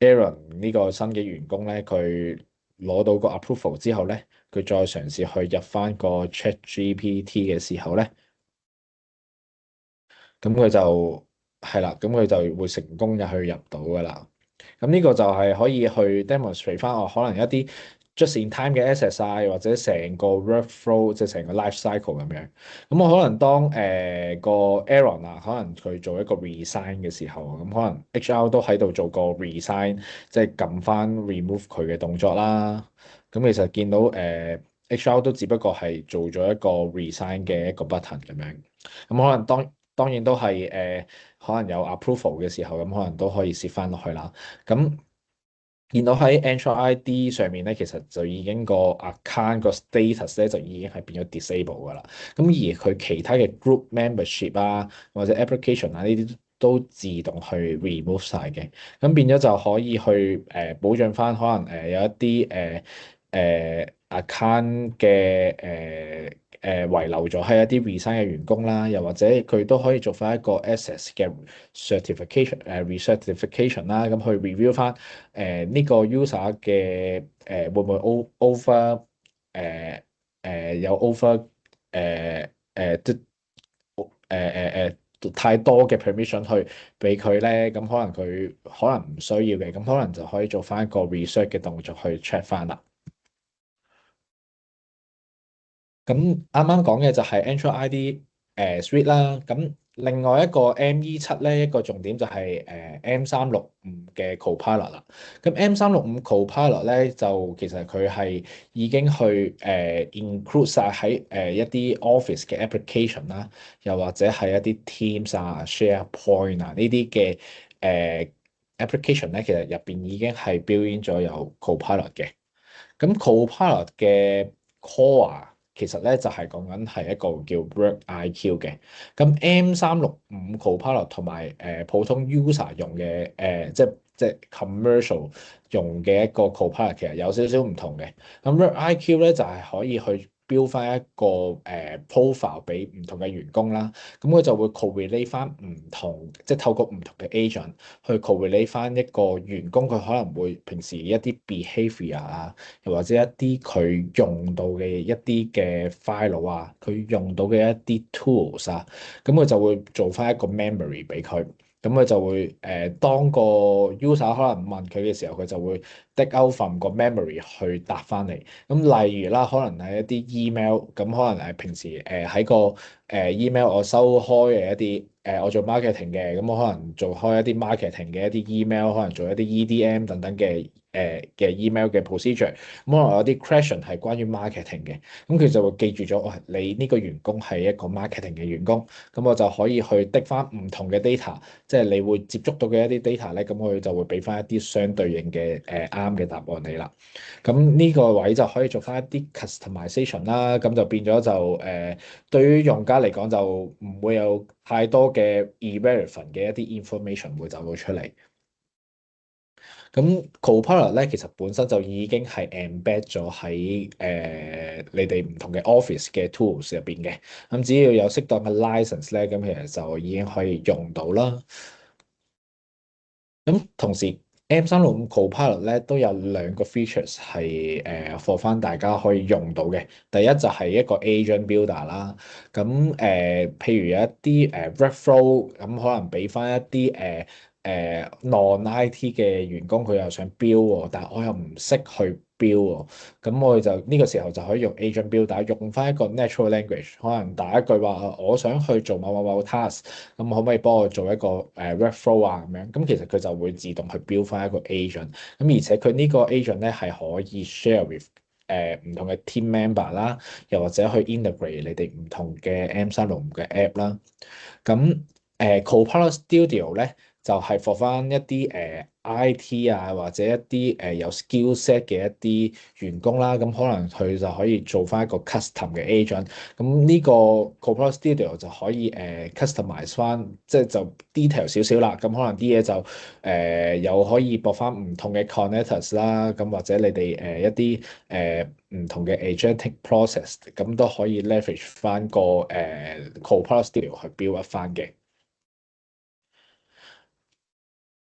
Aaron 呢個新嘅員工咧，佢攞到個 approval 之後咧，佢再嘗試去入翻個 ChatGPT 嘅時候咧，咁佢就係啦，咁佢就會成功入去入到噶啦。咁呢個就係可以去 demonstrate 翻我可能一啲 just in time 嘅 access 啊，或者成個 workflow 即係成個 life cycle 咁樣。咁我可能當個 Aaron 啊，可能佢做一個 resign 嘅時候，咁可能 HR 都喺度做個 resign，即係撳翻 remove 佢嘅動作啦。咁其實見到HR 都只不過係做咗一個 resign 嘅一個 button 咁樣。咁可能當然都係可能有 approval 嘅時候，咁可能都可以攝翻落去啦。咁見到喺 Entra ID 上面咧，其實就已經個 account 個 status 咧就已經係變咗 disable 噶啦。咁而佢其他嘅 group membership 啊，或者 application 啊呢啲都自動去 remove 晒嘅。咁變咗就可以去保障翻可能有一啲account 嘅遺留咗係一啲 resign 嘅員工啦，又或者佢都可以做翻一個 access 嘅 certification recertification 啦，咁去 review 翻呢個 user 嘅會唔會 over 有 over 即太多嘅 permission 去俾佢咧，咁可能佢可能唔需要嘅，咁可能就可以做翻一個 research 嘅動作去 check 翻啦。咁啱啱講嘅就係 Entra ID Suite 啦。咁另外一個 ME7咧，一個重點就係M365嘅 Copilot 啦。咁 M365 Copilot 咧就其實佢係已經去include 晒喺一啲 Office 嘅 application 啦，又或者係一啲 Teams 啊、SharePoint 啊呢啲嘅application 咧，其實入邊已經係 build in 咗有 Copilot 嘅。咁 Copilot 嘅 core 其實咧就係講緊係一個叫 WorkIQ 嘅。咁 M365 Copilot 同埋普通 user 用嘅即係 commercial 用嘅一個 Copilot 其實有少少唔同嘅。咁 WorkIQ 咧就係可以去 build 翻一個profile 俾唔同嘅員工啦。咁佢就會 correlate 翻唔同，即係透過唔同嘅 agent 去 correlate 翻一個員工佢可能會平時一啲 behavior 啊，又或者一啲佢用到嘅一啲嘅 file 啊，佢用到嘅一啲 tools 啊，咁佢就會做翻一個 memory 俾佢。咁佢就會當個 user 可能問佢嘅時候，佢就會 dig out from 個 memory 去答翻嚟。咁例如啦，可能係一啲 email，咁可能係平時喺個email 我收開嘅一啲我做 marketing 嘅，咁我可能做開一啲 marketing 嘅一啲 email，可能做一啲 EDM 等等嘅 email 嘅 procedure。咁可能有啲 question 係關於 marketing 嘅，咁佢就會記住咗，你呢個員工係一個 marketing 嘅員工，咁我就可以去滴翻唔同嘅 data，即係你會接觸到嘅一啲 data 咧，咁佢就會俾翻一啲相對應嘅啱嘅答案你啦。咁呢個位就可以做翻一啲 customization 啦，咁就變咗就對於用家嚟講就唔會有太多嘅 irrelevant 嘅一啲 information 會走到出嚟。咁 Copilot 咧，其實本身就已經係 embed 咗喺你哋唔同嘅 Office 嘅 tools 入邊嘅。咁只要有適當嘅 license 咧，咁其實就已經可以用到啦。咁同時 M365 Copilot 咧都有兩個 features 係for 翻大家可以用到嘅。第一就係一個 agent builder 啦。咁譬如有一啲workflow，咁可能俾翻一啲non-IT 嘅員工，佢又想 build 喎，但係我又唔識去 build 喎。咁我哋就呢個時候就可以用 agent builder，用翻一個 natural language，可能打一句話，我想去做某某某 task，咁可唔可以幫我做一個workflow 啊？咁樣，咁其實佢就會自動去 build 翻一個 agent。咁而且佢呢個 agent 咧係可以 share with 唔同嘅 team member 啦，又或者去 integrate 你哋唔同嘅 M365嘅 app 啦。咁Copilot Studio 咧就係 for 翻一啲IT 啊，或者一啲有 skill set 嘅一啲員工啦，咁可能佢就可以做翻一個 custom 嘅 agent。咁呢個 Copilot Studio 就可以customize 翻，即係就 detail 少少啦。咁可能啲嘢就又可以駁翻唔同嘅 connectors 啦，咁或者你哋一啲唔同嘅 agentic process，咁都可以 leverage 翻個Copilot Studio 去 build 一翻嘅。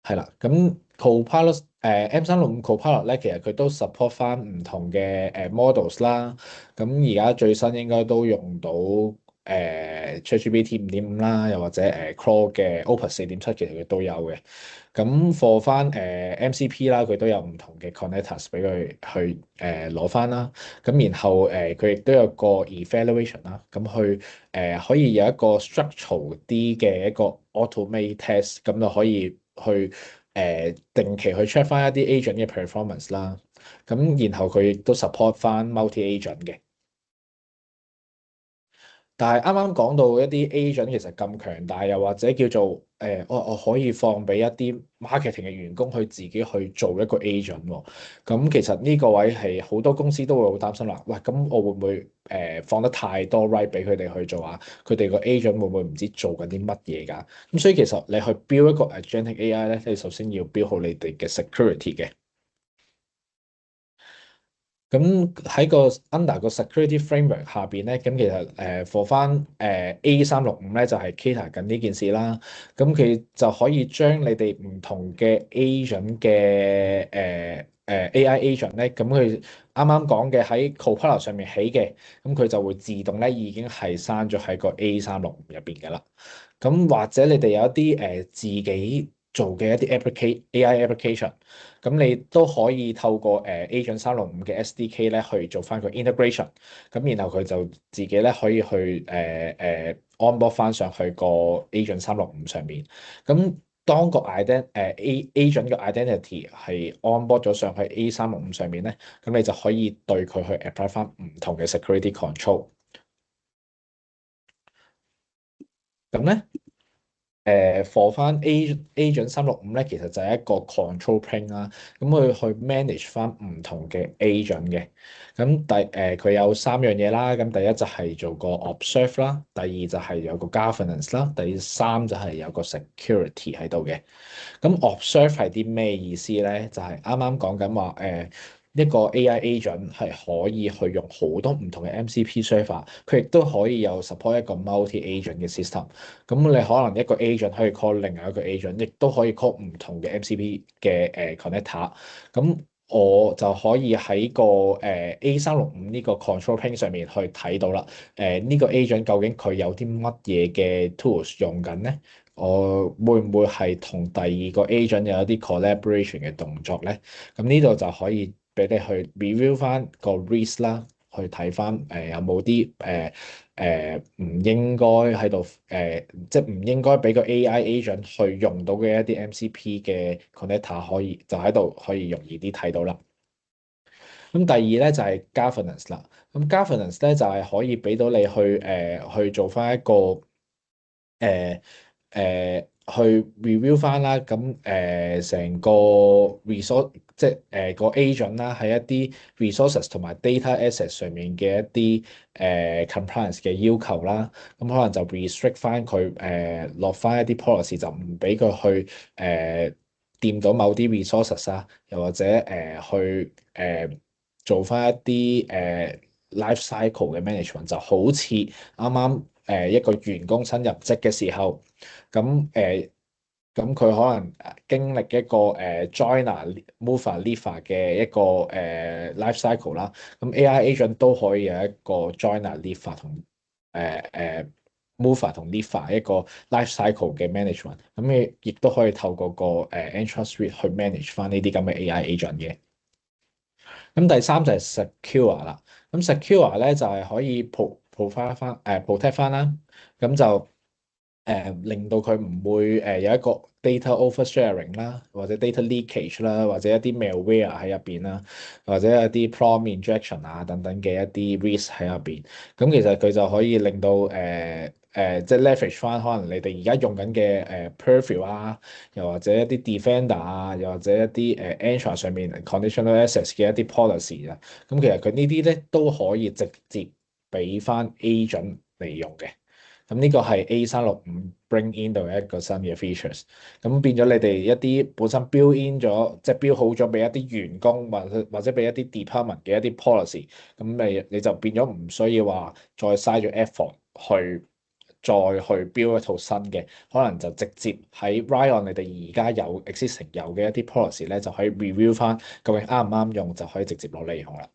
係啦，咁 Copilot M365 Copilot 咧，其實佢都 support 翻唔同嘅models 啦。咁而家最新應該都用到ChatGPT 5.5啦，又或者Claude 嘅 Opus 4.7，其實佢都有嘅。咁 for 翻MCP 啦，佢都有唔同嘅 connectors 俾佢去攞翻啦。咁然後佢亦都有個 evaluation 啦，咁去可以有一個 structural 啲嘅一個 automate test，咁就可以去定期去 check 翻一啲 agent 嘅 performance 啦。咁然後佢亦都 support 翻 multi agent 嘅。但係啱啱講到一啲 agent 其實咁強大，又或者叫做我可以放俾一啲 marketing 嘅員工去自己去做一個 agent 喎。咁其實呢個位係好多公司都會好擔心啦。喂，咁我會唔會放得太多 right 俾佢哋去做啊？佢哋個 agent 會唔會唔知做緊啲乜嘢㗎？咁所以其實你去 build 一個 agentic AI 咧，你首先要 build 好你哋嘅 security 嘅。咁喺個 under 個 security framework 下邊咧，咁其實for 翻A365咧就係 cater 緊呢件事啦。咁佢就可以將你哋唔同嘅 agent 嘅AI agent 咧，咁佢啱啱講嘅喺 Copilot 上面起嘅，咁佢就會自動咧已經係刪咗喺個 A365入邊嘅啦。咁或者你哋有一啲自己做嘅一啲 AI application，咁你都可以透過Agent 365嘅 SDK 咧去做翻個 integration，咁然後佢就自己咧可以去onboard 翻上去個 Agent 365上面。咁當個 agent 嘅 identity 係 onboard 咗上去 A365上面咧，咁你就可以對佢去 apply 翻唔同嘅 security control。咁咧？for 翻 agent 365咧，其實就係一個 control plane 啦。咁佢去 manage 翻唔同嘅 agent 嘅。咁佢有三樣嘢啦。咁第一就係做個 observe 啦，第二就係有個 governance 啦，第三就係有個 security 喺度嘅。咁 observe 係啲咩意思咧？就係啱啱講緊話一個 AI agent 係可以去用好多唔同嘅 MCP server，佢亦都可以有 support 一個 multi agent 嘅 system。咁你可能一個 agent 可以 call 另外一個 agent，亦都可以 call 唔同嘅 MCP 嘅connector。咁我就可以喺個A365呢個 control plane 上面去睇到啦。呢個 agent 究竟佢有啲乜嘢嘅 tools 用緊呢？我會唔會係同第二個 agent 有一啲 collaboration 嘅動作咧？咁呢度就可以俾你去 review 翻個 risk 啦，去睇翻有冇啲唔應該喺度即係唔應該俾個 AI agent 去用到嘅一啲 MCP 嘅 connector 可以就喺度可以容易啲睇到啦。咁第二咧就係 governance 啦。咁 governance 咧就係可以俾到你去做翻一個去 review 翻啦。咁成個 resource 即係個 agent 啦，喺一啲 resources 同埋 data assets 上面嘅一啲compliance 嘅要求啦。咁可能就 restrict 翻佢落翻一啲 policy，就唔俾佢去掂到某啲 resources 啦，又或者去做翻一啲life cycle 嘅 management，就好似啱啱一個員工新入職嘅時候，咁咁佢可能經歷一個joiner、mover、leaver 嘅一個life cycle 啦。咁 AI agent 都可以有一個 joiner、leaver 同mover 同 leaver 一個 life cycle 嘅 management。咁亦都可以透過個Entrust Suite 去 manage 翻呢啲咁嘅 AI agent 嘅。咁第三就係 secure 啦。咁 secure 咧就係可以 protect 翻啦。咁就令到佢唔會有一個 data oversharing 啦，或者 data leakage 啦，或者一啲 malware 喺入邊啦，或者一啲 prompt injection 啊等等嘅一啲 risk 喺入邊。咁其實佢就可以令到即係 leverage 翻可能你哋而家用緊嘅Purview 啊，又或者一啲 Defender 啊，又或者一啲Entra 上面 conditional access 嘅一啲 policy 啊。咁其實佢呢啲咧都可以直接俾翻 agent 嚟用嘅。咁呢個係 A365 bring in 到一個新嘅 features。咁變咗你哋一啲本身 build in 咗，即係 build 好咗俾一啲員工或者俾一啲 department 嘅一啲 policy。咁你就變咗唔需要話再嘥咗 effort 再去 build 一套新嘅，可能就直接喺 ride on 你哋而家有 existing 有嘅一啲 policy 咧，就可以 review 翻究竟啱唔啱用，就可以直接攞嚟用啦。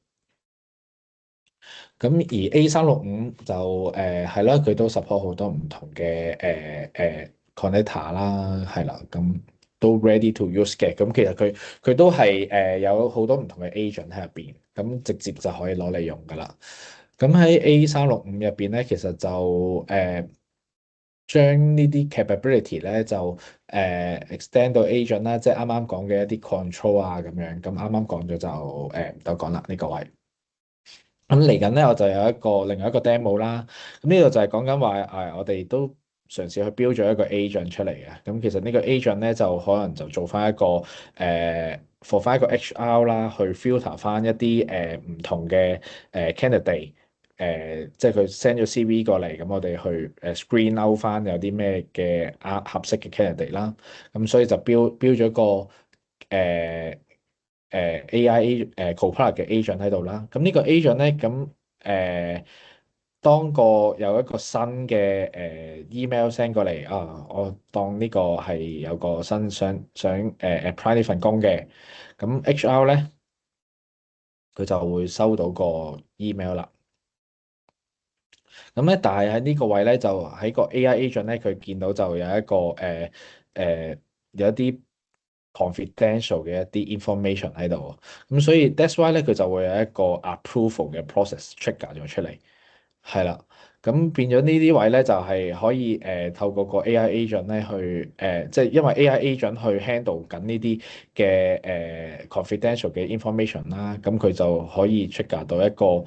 咁而 A365就係啦，佢都 support 好多唔同嘅connector 啦，係啦，咁都 ready to use 嘅。咁其實佢都係有好多唔同嘅 agent 喺入邊，咁直接就可以攞嚟用噶啦。咁喺 A365入邊咧，其實就將呢啲 capability 咧就extend 到 agent 啦，即係啱啱講嘅一啲 control 啊咁樣。咁啱啱講咗就唔多講啦呢個位。咁嚟緊咧，我就有另外一個 demo 啦。咁呢度就係講緊話，我哋都嘗試去標咗一個 agent 出嚟嘅。咁其實呢個 agent 咧，就可能就做翻一個for 翻一個 HR 啦，去 filter 翻一啲唔同嘅candidate。即係佢 send 咗 CV 過嚟，咁我哋去screen out 翻有啲咩嘅合適嘅 candidate 啦。咁所以就標咗個AI Copilot 嘅 agent 喺度啦。咁呢個 agent 咧，咁當有一個新嘅email send 過嚟啊，我當呢個係有個新想apply 呢份工嘅。咁 HR 咧，佢就會收到個 email 啦。咁咧，但係喺呢個位咧，就喺個 AI agent 咧，佢見到就有一個有一啲 confidential 嘅一啲 information 喺度。咁所以 that's why 咧，佢就會有一個 approval 嘅 process trigger 咗出嚟。係啦，咁變咗呢啲位咧，就係可以透過個 AI agent 咧去即係因為 AI agent 去 handle 緊呢啲嘅confidential 嘅 information 啦。咁佢就可以 trigger 到一個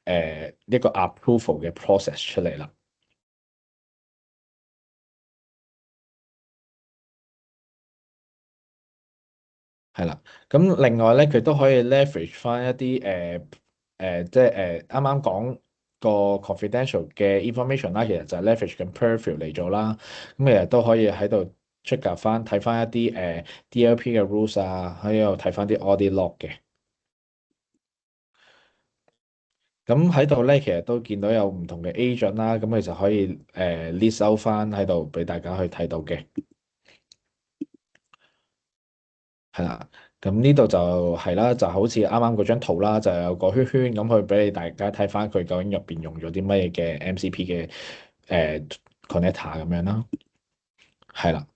approval 嘅 process 出嚟啦。係啦，咁另外咧，佢都可以 leverage 翻一啲即係啱啱講個 confidential 嘅 information 啦，其實就係 leverage 緊 Purview 嚟做啦。咁其實都可以喺度 check 翻睇翻一啲DLP 嘅 rules 啊，喺度睇翻啲 audit log 嘅。咁喺度咧，其實都見到有唔同嘅 agent 啦，咁其實可以list out 翻喺度俾大家去睇到嘅。係啦，咁呢度就係啦，就好似啱啱嗰張圖啦，就有個圈圈咁去俾你大家睇翻佢究竟入邊用咗啲乜嘢嘅 MCP 嘅connector 咁樣啦。係啦，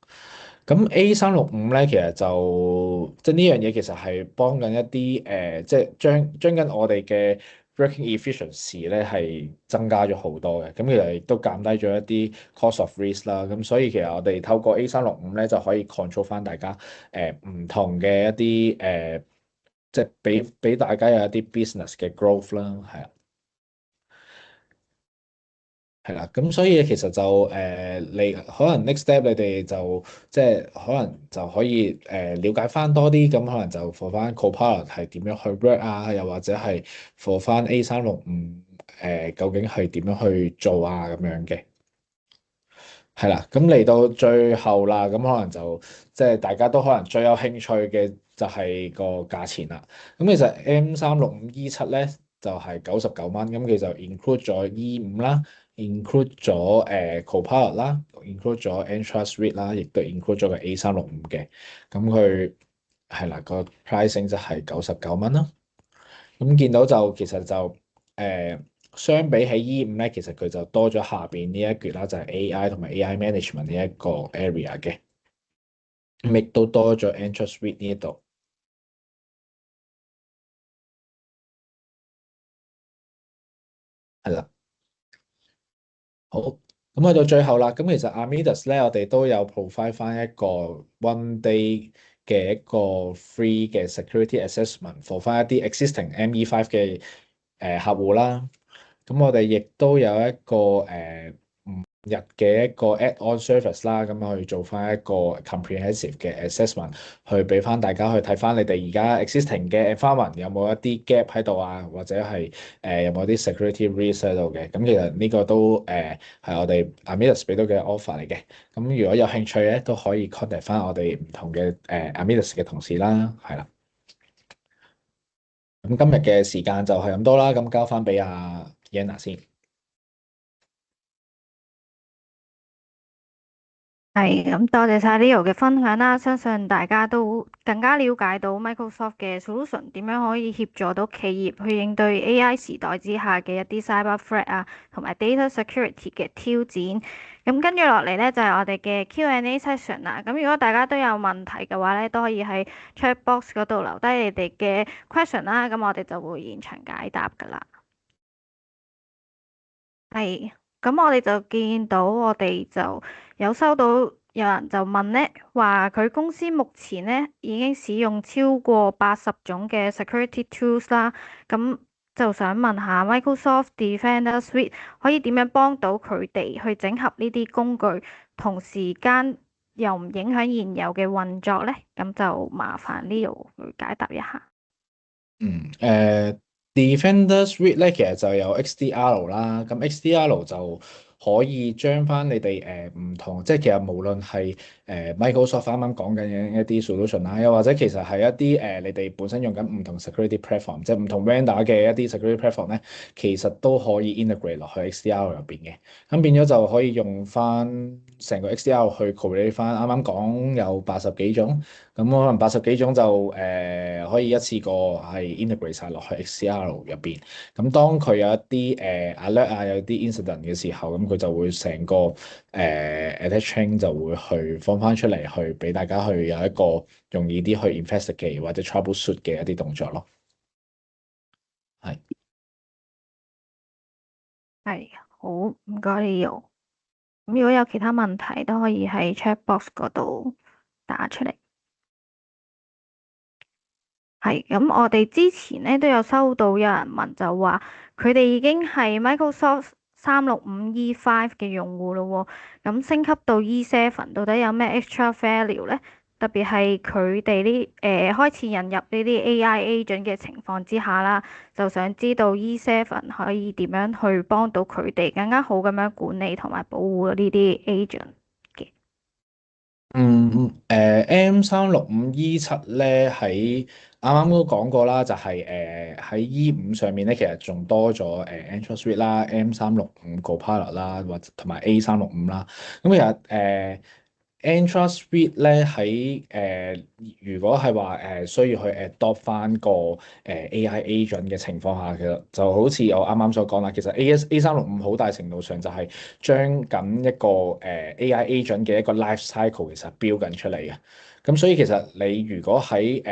咁 A365咧，其實就即係呢樣嘢，其實係幫緊一啲即係將緊我哋嘅 working efficiency 咧係增加咗好多嘅。咁其實亦都減低咗一啲 cost of risk 啦。咁所以其實我哋透過 A365咧就可以 control 翻大家唔同嘅一啲即係俾大家有一啲 business 嘅 growth 啦，係啊。係啦，咁所以其實就你可能 next step 你哋就即係可能就可以了解翻多啲，咁可能就 for 翻 Copilot 係點樣去 work 啊，又或者係 for 翻 A365究竟係點樣去做啊咁樣嘅。係啦，咁嚟到最後啦，咁可能就即係大家都可能最有興趣嘅就係個價錢啦。咁其實 M365E7咧就係99蚊，咁其實 include 咗 E5啦，include 咗Copilot 啦，include 咗 Entrust Suite 啦，亦都 include 咗個 A365嘅。咁佢係啦，個 pricing 就係99蚊啦。咁見到就其實就相比起 E5咧，其實佢就多咗下邊呢一橛啦，就係 AI 同埋 AI management 呢一個 area 嘅，咁亦都多咗 Entrust Suite 呢一度，係啦。好，咁去到最後啦，咁其實 Armidas 咧，我哋都有 provide 翻一個 one day 嘅一個 free 嘅 security assessment for 翻一啲 existing ME5嘅客戶啦。咁我哋亦都有一個日嘅一個 add-on service 啦，咁去做翻一個 comprehensive 嘅 assessment，去俾翻大家去睇翻你哋而家 existing 嘅 environment 有冇一啲 gap 喺度啊，或者係有冇啲 security risk 喺度嘅。咁其實呢個都係我哋 Armidas 俾到嘅 offer 嚟嘅。咁如果有興趣咧，都可以 contact 翻我哋唔同嘅Armidas 嘅同事啦，係啦。咁今日嘅時間就係咁多啦，咁交翻俾阿 Yana 先。係，咁多謝晒 Leo 嘅分享啦，相信大家都更加了解到 Microsoft 嘅 solution 點樣可以協助到企業去應對 AI 時代之下嘅一啲 cyber threat 啊，同埋 data security 嘅挑戰。咁跟住落嚟呢，就係我哋嘅 Q&A session 啦。咁如果大家都有問題嘅話呢，都可以喺 chat box 嗰度留低你哋嘅 question 啦，咁我哋就會現場解答噶啦。係，咁我哋就見到我哋就有收到有人就問呢，話佢公司目前呢已經使用超過80種嘅 security tools 啦，咁就想問下 Microsoft Defender Suite 可以點樣幫到佢哋去整合呢啲工具，同時間又唔影響現有嘅運作呢？咁就麻煩 Leo 去解答一下。嗯，Defender Suite 咧，其實就有 XDR 啦，咁 XDR 就可以將翻你哋唔同，即係其實無論係Microsoft 啱啱講緊嘅一啲 solution 啦，又或者其實係一啲你哋本身用緊唔同 security platform，即係唔同 vendor 嘅一啲 security platform 咧，其實都可以 integrate 落去 XDR 入邊嘅，咁變咗就可以用翻成個 XDR 去 correlate 翻，啱啱講有80幾種。咁可能80幾種就可以一次過係 integrate 晒落去 XDR 入邊。咁當佢有一啲alert 啊，有啲 incident 嘅時候，咁佢就會成個attack chain 就會去放翻出嚟，去俾大家去有一個容易啲去 investigate 或者 troubleshoot 嘅一啲動作咯。係。係，好，唔該 Leo。咁如果有其他問題都可以喺 chat box 嗰度打出嚟。係，咁我哋之前咧都有收到有人問，就話佢哋已經係 Microsoft 365E5嘅用戶咯喎，咁升級到 E7到底有咩 extra value 咧？特別係佢哋呢開始引入呢啲 AI agent 嘅情況之下啦，就想知道 E7可以點樣去幫到佢哋更加好咁樣管理同埋保護呢啲 agent 嘅。M365E7咧喺啱啱都講過啦，就係喺 E5上面咧，其實仲多咗Android Suite 啦、M365 Copilot 啦，或者同埋 A365啦。咁其實Android Suite 咧喺如果係話需要去 adopt 翻個AI agent 嘅情況下，其實就好似我啱啱所講啦，其實 A365好大程度上就係將緊一個AI agent 嘅一個 life cycle 其實標緊出嚟嘅。咁所以其實你如果喺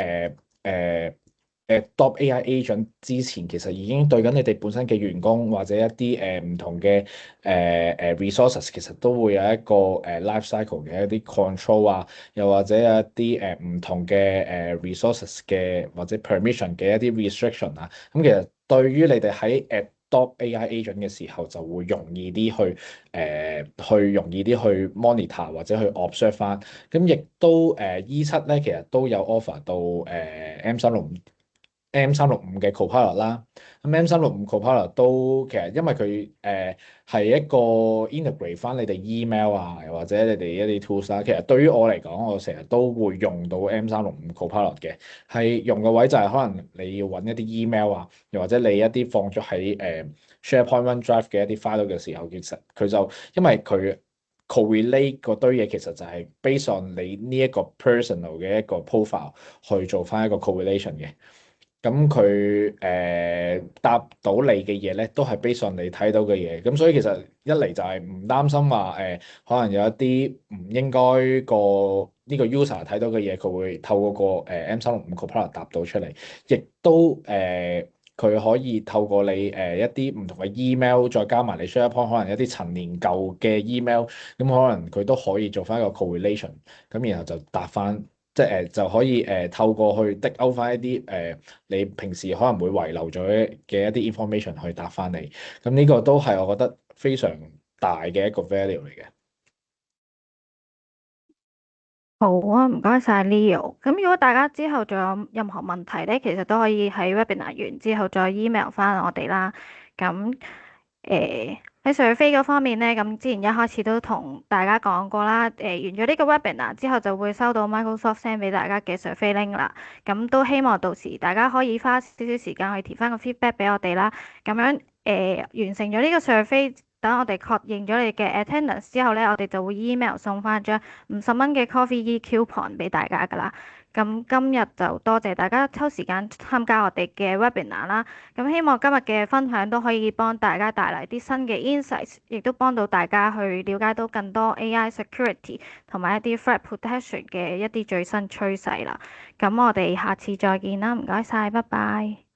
adopt AI agent 之前，其實已經對緊你哋本身嘅員工或者一啲唔同嘅resources，其實都會有一個life cycle 嘅一啲 control 啊，又或者有一啲唔同嘅resources 嘅或者 permission 嘅一啲 restriction 啊。咁其實對於你哋喺adopt AI agent 嘅時候，就會容易啲去容易啲去 monitor 或者去 observe 翻。咁亦都E7咧，其實都有 offer 到M365嘅 Copilot 啦。咁 M365 Copilot 都其實因為佢係一個 integrate 翻你哋 email 啊，又或者你哋一啲 tools 啦。其實對於我嚟講，我成日都會用到 M365 Copilot 嘅。係用嘅位就係可能你要揾一啲 email 啊，又或者你一啲放咗喺SharePoint OneDrive 嘅一啲 file 嘅時候，其實佢就因為佢 correlate 嗰堆嘢，其實就係 based on 你呢一個 personal 嘅一個 profile 去做翻一個 correlation 嘅。咁佢答到你嘅嘢咧，都係 based on 你睇到嘅嘢。咁所以其實一嚟就係唔擔心話可能有一啲唔應該呢個 user 睇到嘅嘢，佢會透過個M365 Copilot 答到出嚟，亦都佢可以透過你一啲唔同嘅 email，再加埋你 SharePoint 可能一啲陳年舊嘅 email，咁可能佢都可以做翻一個 correlation，咁然後就答翻。即係就可以透過去 dig out 翻一啲你平時可能會遺留咗嘅一啲 information 去答翻你，咁呢個都係我覺得非常大嘅一個 value 嚟嘅。好啊，唔該晒 Leo。咁如果大家之後仲有任何問題咧，其實都可以喺 webinar 完之後再 email 翻我哋啦。咁喺上飛嗰方面咧，咁之前一開始都同大家講過啦。完咗呢個 webinar 之後就會收到 Microsoft send 俾大家嘅上飛 link 啦。咁都希望到時大家可以花少少時間去填翻個 feedback 俾我哋啦。咁樣完成咗呢個上飛，等我哋確認咗你嘅 attendance 之後咧，我哋就會 email 送翻張50蚊嘅 Coffee E coupon 俾大家噶啦。咁今日就多謝大家抽時間參加我哋嘅 webinar 啦。咁希望今日嘅分享都可以幫大家帶來啲新嘅 insights，亦都幫到大家去了解到更多 AI security 同埋一啲 threat protection 嘅一啲最新趨勢啦。咁我哋下次再見啦，唔該晒，拜拜。